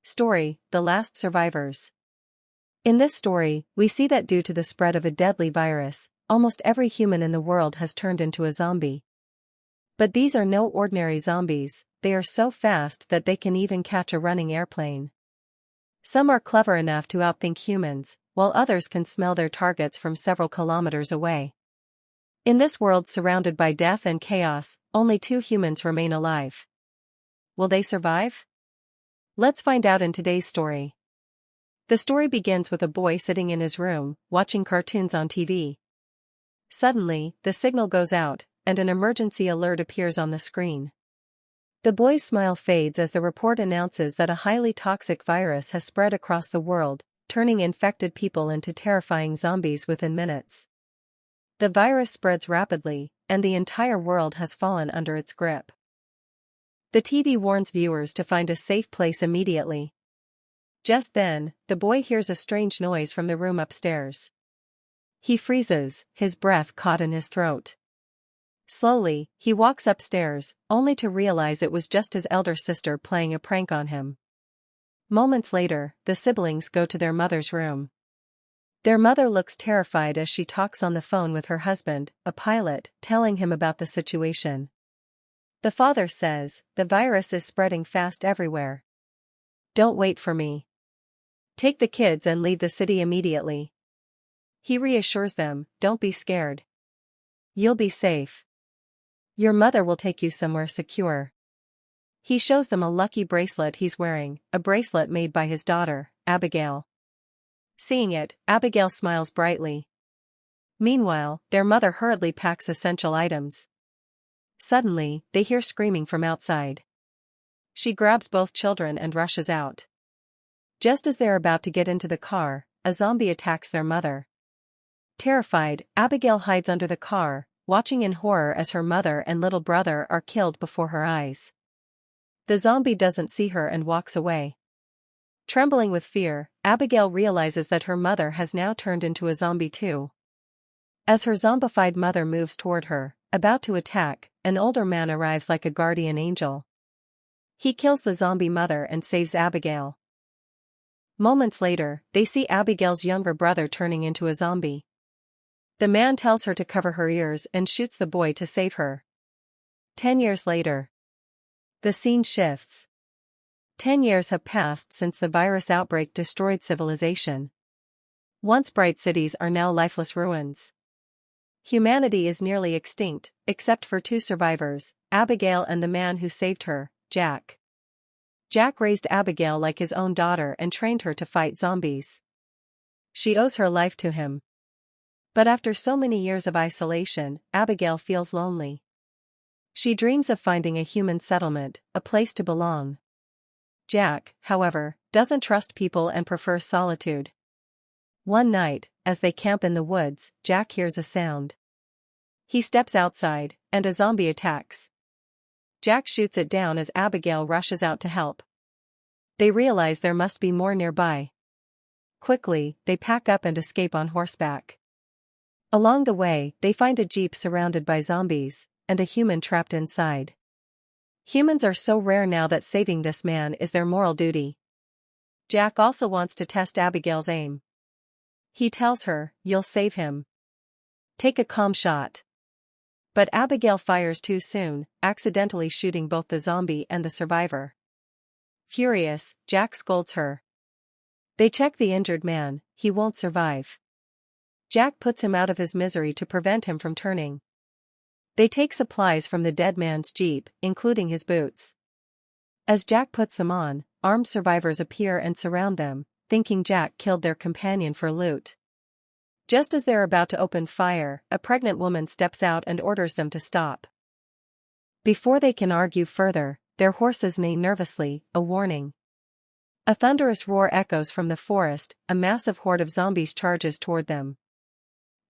Story: The Last Survivors. In this story, we see that due to the spread of a deadly virus, almost every human in the world has turned into a zombie. But these are no ordinary zombies, they are so fast that they can even catch a running airplane. Some are clever enough to outthink humans, while others can smell their targets from several kilometers away. In this world surrounded by death and chaos, only 2 humans remain alive. Will they survive? Let's find out in today's story. The story begins with a boy sitting in his room, watching cartoons on TV. Suddenly, the signal goes out, and an emergency alert appears on the screen. The boy's smile fades as the report announces that a highly toxic virus has spread across the world, turning infected people into terrifying zombies within minutes. The virus spreads rapidly, and the entire world has fallen under its grip. The TV warns viewers to find a safe place immediately. Just then, the boy hears a strange noise from the room upstairs. He freezes, his breath caught in his throat. Slowly, he walks upstairs, only to realize it was just his elder sister playing a prank on him. Moments later, the siblings go to their mother's room. Their mother looks terrified as she talks on the phone with her husband, a pilot, telling him about the situation. The father says, "The virus is spreading fast everywhere. Don't wait for me. Take the kids and leave the city immediately." He reassures them, "Don't be scared. You'll be safe. Your mother will take you somewhere secure." He shows them a lucky bracelet he's wearing, a bracelet made by his daughter, Abigail. Seeing it, Abigail smiles brightly. Meanwhile, their mother hurriedly packs essential items. Suddenly, they hear screaming from outside. She grabs both children and rushes out. Just as they're about to get into the car, a zombie attacks their mother. Terrified, Abigail hides under the car, watching in horror as her mother and little brother are killed before her eyes. The zombie doesn't see her and walks away. Trembling with fear, Abigail realizes that her mother has now turned into a zombie too. As her zombified mother moves toward her, about to attack, an older man arrives like a guardian angel. He kills the zombie mother and saves Abigail. Moments later, they see Abigail's younger brother turning into a zombie. The man tells her to cover her ears and shoots the boy to save her. 10 years later. The scene shifts. 10 years have passed since the virus outbreak destroyed civilization. Once bright cities are now lifeless ruins. Humanity is nearly extinct, except for 2 survivors, Abigail and the man who saved her, Jack. Jack raised Abigail like his own daughter and trained her to fight zombies. She owes her life to him. But after so many years of isolation, Abigail feels lonely. She dreams of finding a human settlement, a place to belong. Jack, however, doesn't trust people and prefers solitude. One night, as they camp in the woods, Jack hears a sound. He steps outside, and a zombie attacks. Jack shoots it down as Abigail rushes out to help. They realize there must be more nearby. Quickly, they pack up and escape on horseback. Along the way, they find a jeep surrounded by zombies, and a human trapped inside. Humans are so rare now that saving this man is their moral duty. Jack also wants to test Abigail's aim. He tells her, "You'll save him. Take a calm shot." But Abigail fires too soon, accidentally shooting both the zombie and the survivor. Furious, Jack scolds her. They check the injured man, he won't survive. Jack puts him out of his misery to prevent him from turning. They take supplies from the dead man's jeep, including his boots. As Jack puts them on, armed survivors appear and surround them, thinking Jack killed their companion for loot. Just as they're about to open fire, a pregnant woman steps out and orders them to stop. Before they can argue further, their horses neigh nervously, a warning. A thunderous roar echoes from the forest, a massive horde of zombies charges toward them.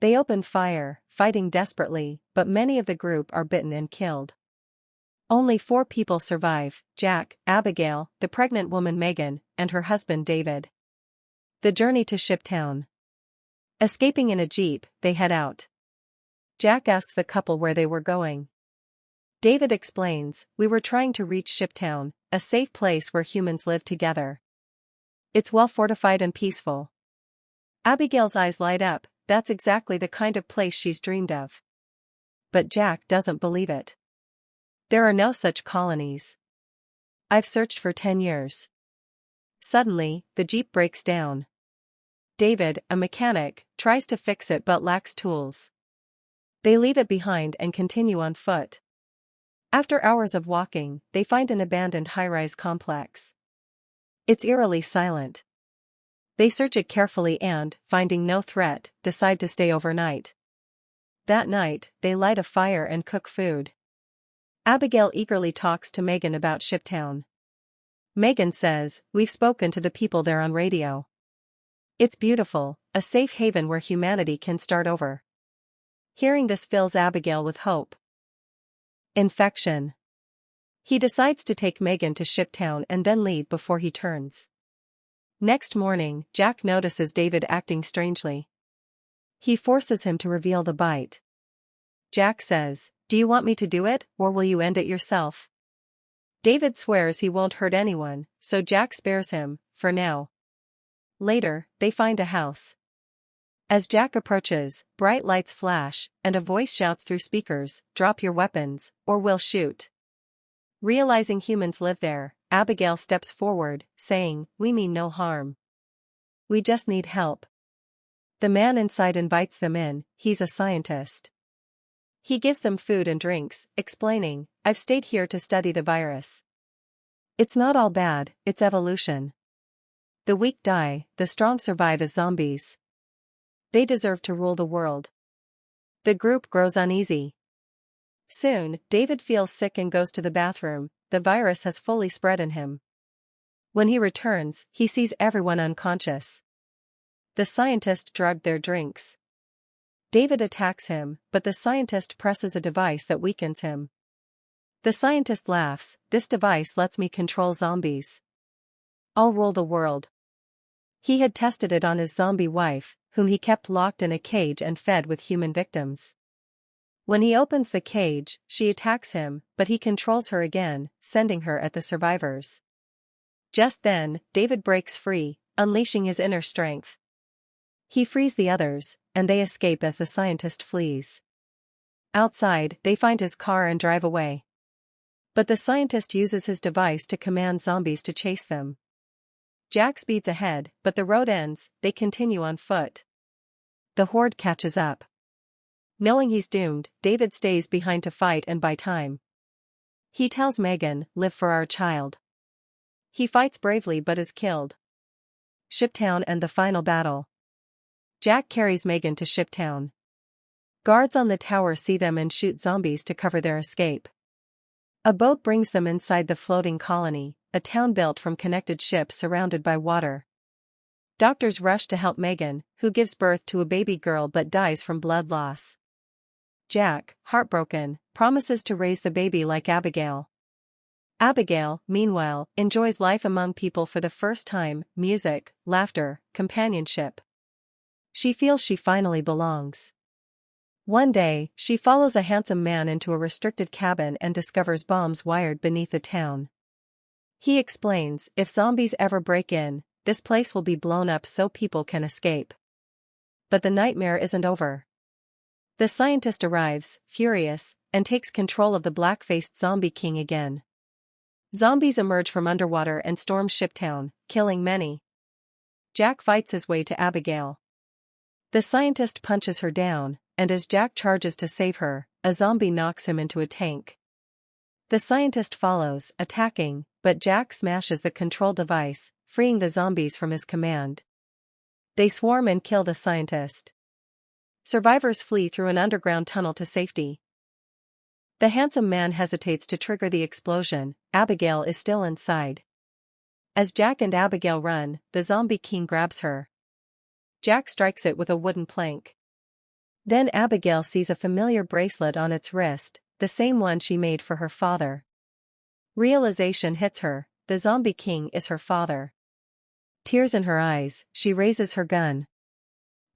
They open fire, fighting desperately, but many of the group are bitten and killed. Only 4 people survive: Jack, Abigail, the pregnant woman Megan, and her husband David. The journey to Shiptown. Escaping in a jeep, they head out. Jack asks the couple where they were going. David explains, "We were trying to reach Shiptown, a safe place where humans live together. It's well fortified and peaceful. Abigail's eyes light up, that's exactly the kind of place she's dreamed of. But Jack doesn't believe it. There are no such colonies. I've searched for 10 years. Suddenly, the jeep breaks down. David, a mechanic, tries to fix it but lacks tools. They leave it behind and continue on foot. After hours of walking, they find an abandoned high-rise complex. It's eerily silent. They search it carefully and, finding no threat, decide to stay overnight. That night, they light a fire and cook food. Abigail eagerly talks to Megan about Shiptown. Megan says, "We've spoken to the people there on radio. It's beautiful, a safe haven where humanity can start over." Hearing this fills Abigail with hope. Infection. He decides to take Megan to Shiptown and then leave before he turns. Next morning, Jack notices David acting strangely. He forces him to reveal the bite. Jack says, "Do you want me to do it, or will you end it yourself?" David swears he won't hurt anyone, so Jack spares him, for now. Later, they find a house. As Jack approaches, bright lights flash, and a voice shouts through speakers, "Drop your weapons, or we'll shoot." Realizing humans live there, Abigail steps forward, saying, "We mean no harm. We just need help." The man inside invites them in, he's a scientist. He gives them food and drinks, explaining, "I've stayed here to study the virus. It's not all bad, it's evolution. The weak die, the strong survive as zombies. They deserve to rule the world." The group grows uneasy. Soon, David feels sick and goes to the bathroom. The virus has fully spread in him. When he returns, he sees everyone unconscious. The scientist drugged their drinks. David attacks him, but the scientist presses a device that weakens him. The scientist laughs, "This device lets me control zombies. I'll rule the world." He had tested it on his zombie wife, whom he kept locked in a cage and fed with human victims. When he opens the cage, she attacks him, but he controls her again, sending her at the survivors. Just then, David breaks free, unleashing his inner strength. He frees the others, and they escape as the scientist flees. Outside, they find his car and drive away. But the scientist uses his device to command zombies to chase them. Jack speeds ahead, but the road ends, they continue on foot. The horde catches up. Knowing he's doomed, David stays behind to fight and buy time. He tells Megan, "Live for our child." He fights bravely but is killed. Shiptown and the final battle. Jack carries Megan to Shiptown. Guards on the tower see them and shoot zombies to cover their escape. A boat brings them inside the floating colony, a town built from connected ships surrounded by water. Doctors rush to help Megan, who gives birth to a baby girl but dies from blood loss. Jack, heartbroken, promises to raise the baby like Abigail. Abigail, meanwhile, enjoys life among people for the first time, music, laughter, companionship. She feels she finally belongs. One day, she follows a handsome man into a restricted cabin and discovers bombs wired beneath the town. He explains, "If zombies ever break in, this place will be blown up so people can escape." But the nightmare isn't over. The scientist arrives, furious, and takes control of the black-faced zombie king again. Zombies emerge from underwater and storm Shiptown, killing many. Jack fights his way to Abigail. The scientist punches her down, and as Jack charges to save her, a zombie knocks him into a tank. The scientist follows, attacking, but Jack smashes the control device, freeing the zombies from his command. They swarm and kill the scientist. Survivors flee through an underground tunnel to safety. The handsome man hesitates to trigger the explosion. Abigail is still inside. As Jack and Abigail run, the zombie king grabs her. Jack strikes it with a wooden plank. Then Abigail sees a familiar bracelet on its wrist, the same one she made for her father. Realization hits her, the zombie king is her father. Tears in her eyes, she raises her gun.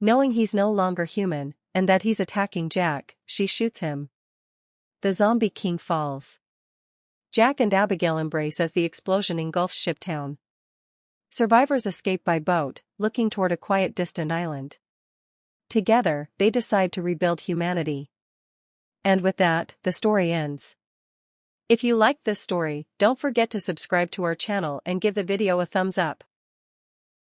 Knowing he's no longer human, and that he's attacking Jack, she shoots him. The zombie king falls. Jack and Abigail embrace as the explosion engulfs Shiptown. Survivors escape by boat, looking toward a quiet distant island. Together, they decide to rebuild humanity. And with that, the story ends. If you liked this story, don't forget to subscribe to our channel and give the video a thumbs up.